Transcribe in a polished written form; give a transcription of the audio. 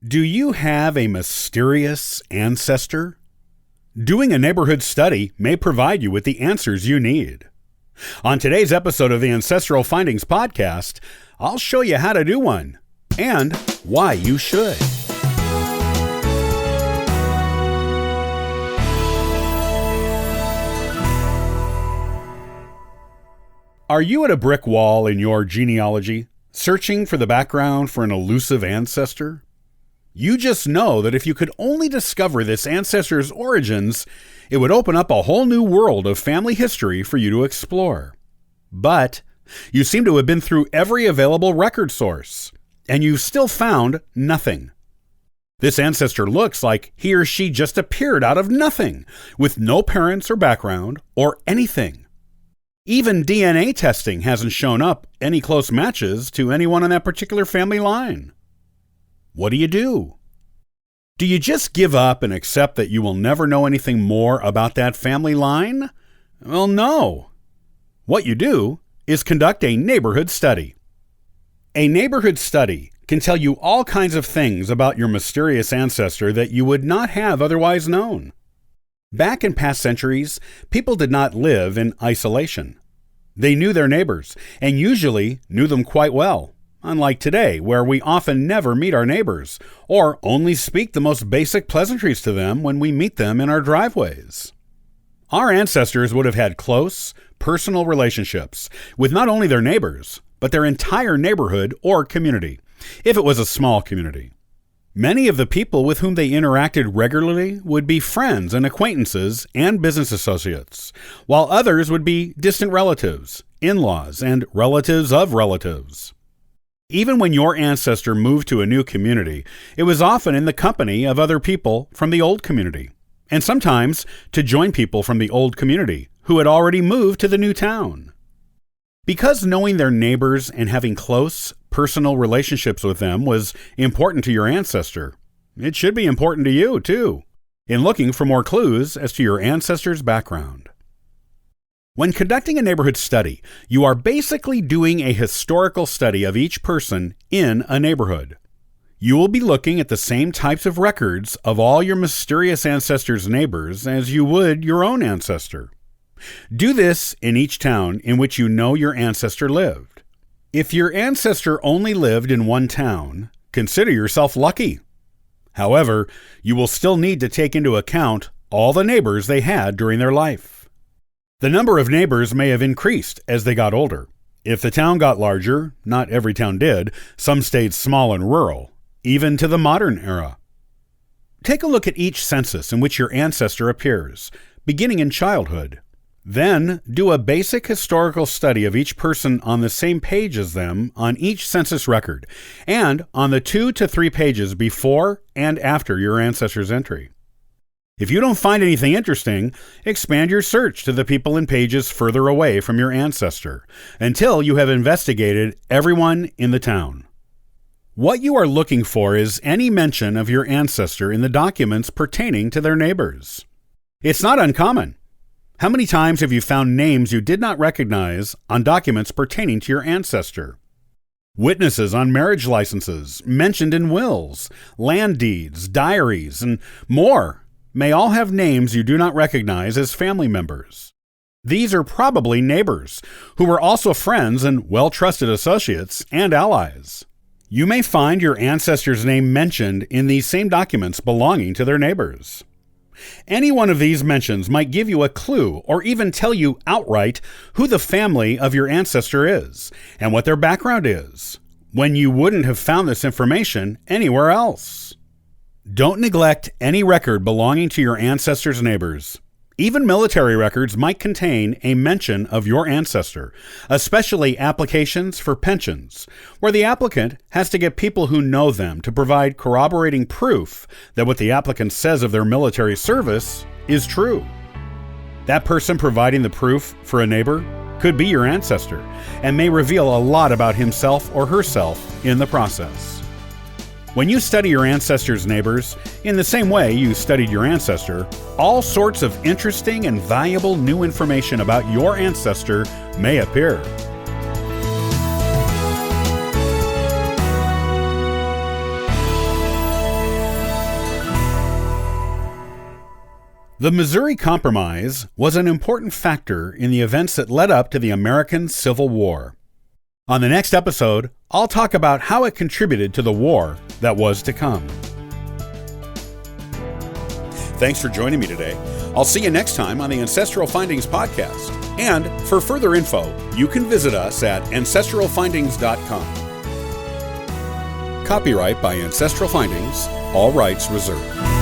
Do you have a mysterious ancestor? Doing a neighborhood study may provide you with the answers you need. On today's episode of the Ancestral Findings Podcast, I'll show you how to do one and why you should. Are you at a brick wall in your genealogy, searching for the background for an elusive ancestor? You just know that if you could only discover this ancestor's origins, it would open up a whole new world of family history for you to explore. But you seem to have been through every available record source, and you've still found nothing. This ancestor looks like he or she just appeared out of nothing, with no parents or background or anything. Even DNA testing hasn't shown up any close matches to anyone in that particular family line. What do? Do you just give up and accept that you will never know anything more about that family line? Well, no. What you do is conduct a neighborhood study. A neighborhood study can tell you all kinds of things about your mysterious ancestor that you would not have otherwise known. Back in past centuries, people did not live in isolation. They knew their neighbors, and usually knew them quite well. Unlike today, where we often never meet our neighbors, or only speak the most basic pleasantries to them when we meet them in our driveways. Our ancestors would have had close, personal relationships with not only their neighbors, but their entire neighborhood or community, if it was a small community. Many of the people with whom they interacted regularly would be friends and acquaintances and business associates, while others would be distant relatives, in-laws, and relatives of relatives. Even when your ancestor moved to a new community, it was often in the company of other people from the old community, and sometimes to join people from the old community who had already moved to the new town. Because knowing their neighbors and having close, personal relationships with them was important to your ancestor, it should be important to you, too, in looking for more clues as to your ancestor's background. When conducting a neighborhood study, you are basically doing a historical study of each person in a neighborhood. You will be looking at the same types of records of all your mysterious ancestor's neighbors as you would your own ancestor. Do this in each town in which you know your ancestor lived. If your ancestor only lived in one town, consider yourself lucky. However, you will still need to take into account all the neighbors they had during their life. The number of neighbors may have increased as they got older. If the town got larger, not every town did, some stayed small and rural, even to the modern era. Take a look at each census in which your ancestor appears, beginning in childhood. Then do a basic historical study of each person on the same page as them on each census record, and on the 2 to 3 pages before and after your ancestor's entry. If you don't find anything interesting, expand your search to the people in pages further away from your ancestor, until you have investigated everyone in the town. What you are looking for is any mention of your ancestor in the documents pertaining to their neighbors. It's not uncommon. How many times have you found names you did not recognize on documents pertaining to your ancestor? Witnesses on marriage licenses, mentioned in wills, land deeds, diaries, and more may all have names you do not recognize as family members. These are probably neighbors, who were also friends and well-trusted associates and allies. You may find your ancestor's name mentioned in these same documents belonging to their neighbors. Any one of these mentions might give you a clue or even tell you outright who the family of your ancestor is and what their background is, when you wouldn't have found this information anywhere else. Don't neglect any record belonging to your ancestor's neighbors. Even military records might contain a mention of your ancestor, especially applications for pensions, where the applicant has to get people who know them to provide corroborating proof that what the applicant says of their military service is true. That person providing the proof for a neighbor could be your ancestor and may reveal a lot about himself or herself in the process. When you study your ancestor's neighbors, in the same way you studied your ancestor, all sorts of interesting and valuable new information about your ancestor may appear. The Missouri Compromise was an important factor in the events that led up to the American Civil War. On the next episode, I'll talk about how it contributed to the war that was to come. Thanks for joining me today. I'll see you next time on the Ancestral Findings podcast. And for further info, you can visit us at ancestralfindings.com. Copyright by Ancestral Findings, all rights reserved.